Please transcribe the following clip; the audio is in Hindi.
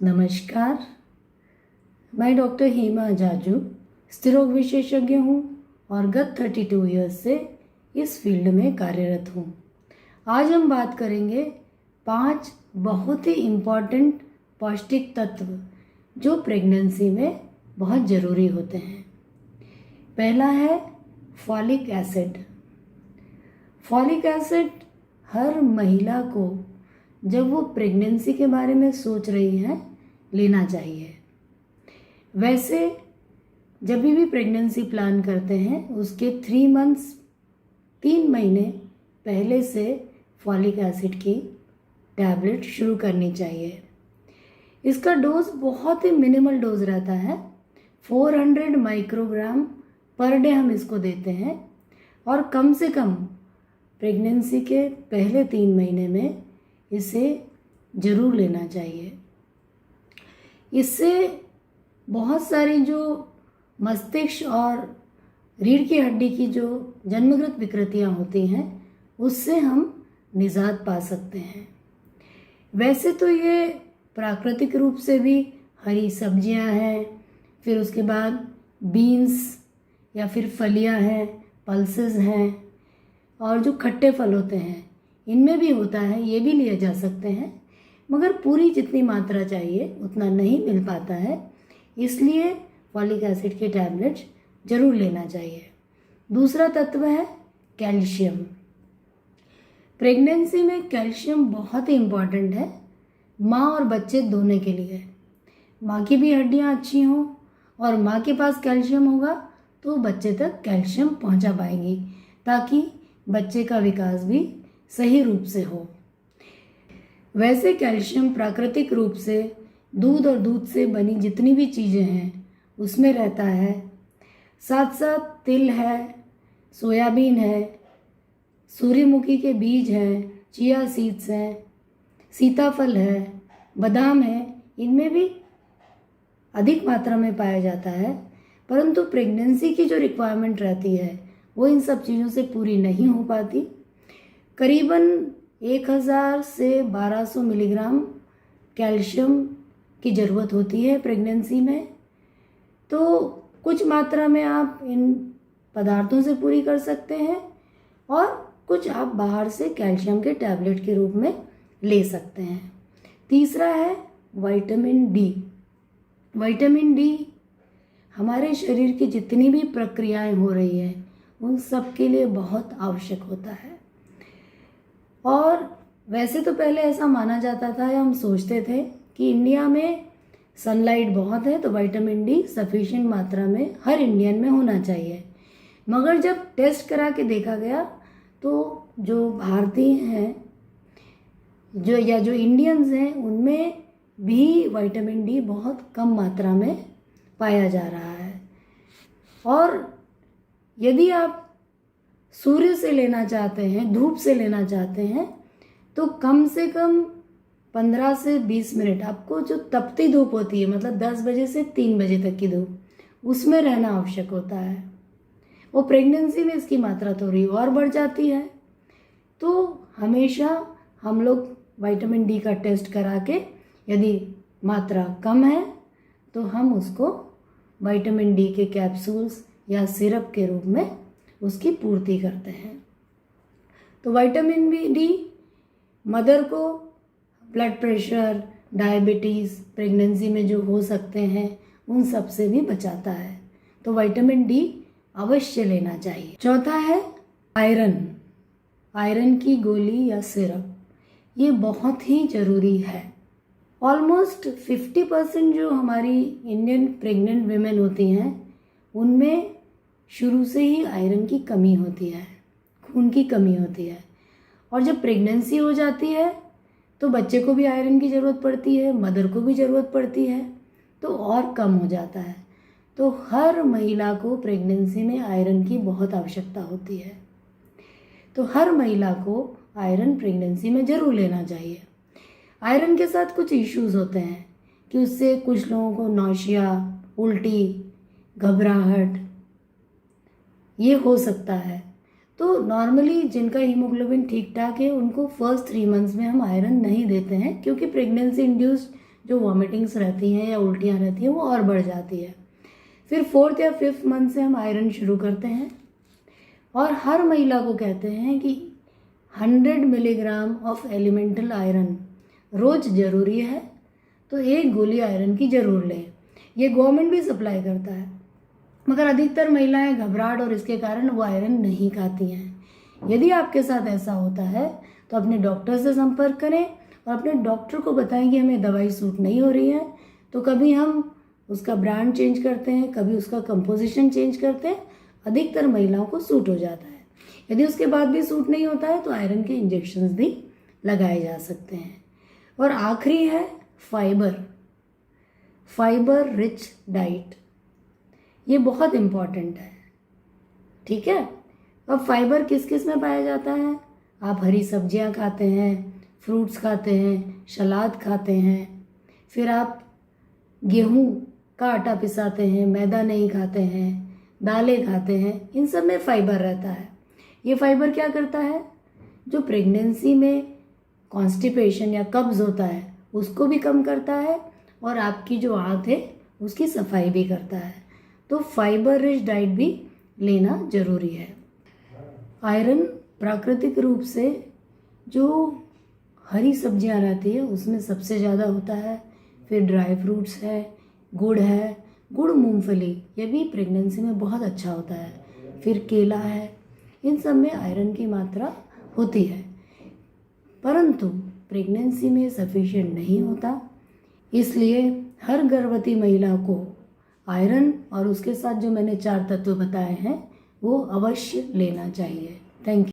नमस्कार, मैं डॉक्टर हेमा जाजू स्त्रीरोग विशेषज्ञ हूँ और गत 32 ईयर्स से इस फील्ड में कार्यरत हूँ। आज हम बात करेंगे 5 बहुत ही इम्पॉर्टेंट पौष्टिक तत्व जो प्रेगनेंसी में बहुत ज़रूरी होते हैं। पहला है फॉलिक एसिड। फॉलिक एसिड हर महिला को जब वो प्रेगनेंसी के बारे में सोच रही है लेना चाहिए। वैसे जब भी प्रेगनेंसी प्लान करते हैं उसके 3 महीने पहले से फॉलिक एसिड की टैबलेट शुरू करनी चाहिए। इसका डोज बहुत ही मिनिमल डोज रहता है, 400 माइक्रोग्राम पर डे हम इसको देते हैं और कम से कम प्रेगनेंसी के पहले 3 महीने में इसे ज़रूर लेना चाहिए। इससे बहुत सारी जो मस्तिष्क और रीढ़ की हड्डी की जो जन्मगत विकृतियाँ होती हैं उससे हम निजात पा सकते हैं। वैसे तो ये प्राकृतिक रूप से भी हरी सब्जियां हैं, फिर उसके बाद बीन्स या फिर फलियां हैं, पल्सेस हैं और जो खट्टे फल होते हैं इनमें भी होता है, ये भी लिए जा सकते हैं, मगर पूरी जितनी मात्रा चाहिए उतना नहीं मिल पाता है, इसलिए फॉलिक एसिड के टैबलेट्स ज़रूर लेना चाहिए। दूसरा तत्व है कैल्शियम। प्रेगनेंसी में कैल्शियम बहुत ही इम्पॉर्टेंट है माँ और बच्चे दोनों के लिए। माँ की भी हड्डियाँ अच्छी हों और माँ के पास कैल्शियम होगा तो बच्चे तक कैल्शियम पहुँचा पाएंगी ताकि बच्चे का विकास भी सही रूप से हो। वैसे कैल्शियम प्राकृतिक रूप से दूध और दूध से बनी जितनी भी चीज़ें हैं उसमें रहता है। साथ साथ तिल है, सोयाबीन है, सूर्यमुखी के बीज हैं, चिया सीड्स हैं, सीताफल है, बादाम है, इनमें भी अधिक मात्रा में पाया जाता है। परंतु प्रेगनेंसी की जो रिक्वायरमेंट रहती है वो इन सब चीज़ों से पूरी नहीं हो पाती। करीबन 1000 से 1200 मिलीग्राम कैल्शियम की ज़रूरत होती है प्रेगनेंसी में। तो कुछ मात्रा में आप इन पदार्थों से पूरी कर सकते हैं और कुछ आप बाहर से कैल्शियम के टैबलेट के रूप में ले सकते हैं। तीसरा है विटामिन डी। विटामिन डी हमारे शरीर की जितनी भी प्रक्रियाएं हो रही हैं उन सब के लिए बहुत आवश्यक होता है। और वैसे तो पहले ऐसा माना जाता था या हम सोचते थे कि इंडिया में सनलाइट बहुत है तो विटामिन डी सफिशिएंट मात्रा में हर इंडियन में होना चाहिए, मगर जब टेस्ट करा के देखा गया तो जो भारतीय हैं जो इंडियंस हैं उनमें भी विटामिन डी बहुत कम मात्रा में पाया जा रहा है। और यदि आप सूर्य से लेना चाहते हैं, धूप से लेना चाहते हैं, तो कम से कम 15 से 20 मिनट आपको जो तपती धूप होती है, मतलब 10 बजे से 3 बजे तक की धूप, उसमें रहना आवश्यक होता है। वो प्रेगनेंसी में इसकी मात्रा थोड़ी और बढ़ जाती है। तो हमेशा हम लोग विटामिन डी का टेस्ट करा के यदि मात्रा कम है तो हम उसको विटामिन डी के कैप्सूल्स या सिरप के रूप में उसकी पूर्ति करते हैं। तो विटामिन डी मदर को ब्लड प्रेशर, डायबिटीज़, प्रेगनेंसी में जो हो सकते हैं उन सब से भी बचाता है। तो विटामिन डी अवश्य लेना चाहिए। चौथा है आयरन। आयरन की गोली या सिरप ये बहुत ही ज़रूरी है। ऑलमोस्ट 50% जो हमारी इंडियन प्रेग्नेंट विमेन होती हैं उनमें शुरू से ही आयरन की कमी होती है, खून की कमी होती है। और जब प्रेगनेंसी हो जाती है तो बच्चे को भी आयरन की ज़रूरत पड़ती है, मदर को भी ज़रूरत पड़ती है, तो और कम हो जाता है। तो हर महिला को प्रेगनेंसी में आयरन की बहुत आवश्यकता होती है। तो हर महिला को आयरन प्रेगनेंसी में ज़रूर लेना चाहिए। आयरन के साथ कुछ इश्यूज होते हैं कि उससे कुछ लोगों को नौशिया, उल्टी, घबराहट ये हो सकता है। तो नॉर्मली जिनका हीमोग्लोबिन ठीक ठाक है उनको फर्स्ट 3 मंथ्स में हम आयरन नहीं देते हैं, क्योंकि प्रेगनेंसी इंड्यूस्ड जो वॉमिटिंग्स रहती हैं या उल्टियाँ रहती हैं वो और बढ़ जाती है। फिर 4th या 5th मंथ से हम आयरन शुरू करते हैं और हर महिला को कहते हैं कि 100 मिलीग्राम ऑफ एलिमेंटल आयरन रोज़ ज़रूरी है, तो एक गोली आयरन की ज़रूर लें। ये गवर्नमेंट भी सप्लाई करता है, मगर अधिकतर महिलाएं घबराहट और इसके कारण वो आयरन नहीं खाती हैं। यदि आपके साथ ऐसा होता है तो अपने डॉक्टर से संपर्क करें और अपने डॉक्टर को बताएं कि हमें दवाई सूट नहीं हो रही है। तो कभी हम उसका ब्रांड चेंज करते हैं, कभी उसका कंपोजिशन चेंज करते हैं, अधिकतर महिलाओं को सूट हो जाता है। यदि उसके बाद भी सूट नहीं होता है तो आयरन के इंजेक्शंस भी लगाए जा सकते हैं। और आखिरी है फाइबर रिच डाइट। ये बहुत इम्पॉर्टेंट है, ठीक है। अब फाइबर किस किस में पाया जाता है? आप हरी सब्जियां खाते हैं, फ्रूट्स खाते हैं, सलाद खाते हैं, फिर आप गेहूं का आटा पिसाते हैं, मैदा नहीं खाते हैं, दालें खाते हैं, इन सब में फाइबर रहता है। ये फाइबर क्या करता है? जो प्रेगनेंसी में कॉन्स्टिपेशन या कब्ज होता है उसको भी कम करता है और आपकी जो आंत है उसकी सफाई भी करता है। तो फाइबर रिच डाइट भी लेना ज़रूरी है। आयरन प्राकृतिक रूप से जो हरी सब्जियां रहती है उसमें सबसे ज़्यादा होता है। फिर ड्राई फ्रूट्स है, गुड़ मूंगफली, ये भी प्रेगनेंसी में बहुत अच्छा होता है। फिर केला है, इन सब में आयरन की मात्रा होती है, परंतु प्रेगनेंसी में सफिशिएंट नहीं होता। इसलिए हर गर्भवती महिला को आयरन और उसके साथ जो मैंने 4 तत्व बताए हैं वो अवश्य लेना चाहिए। Thank you.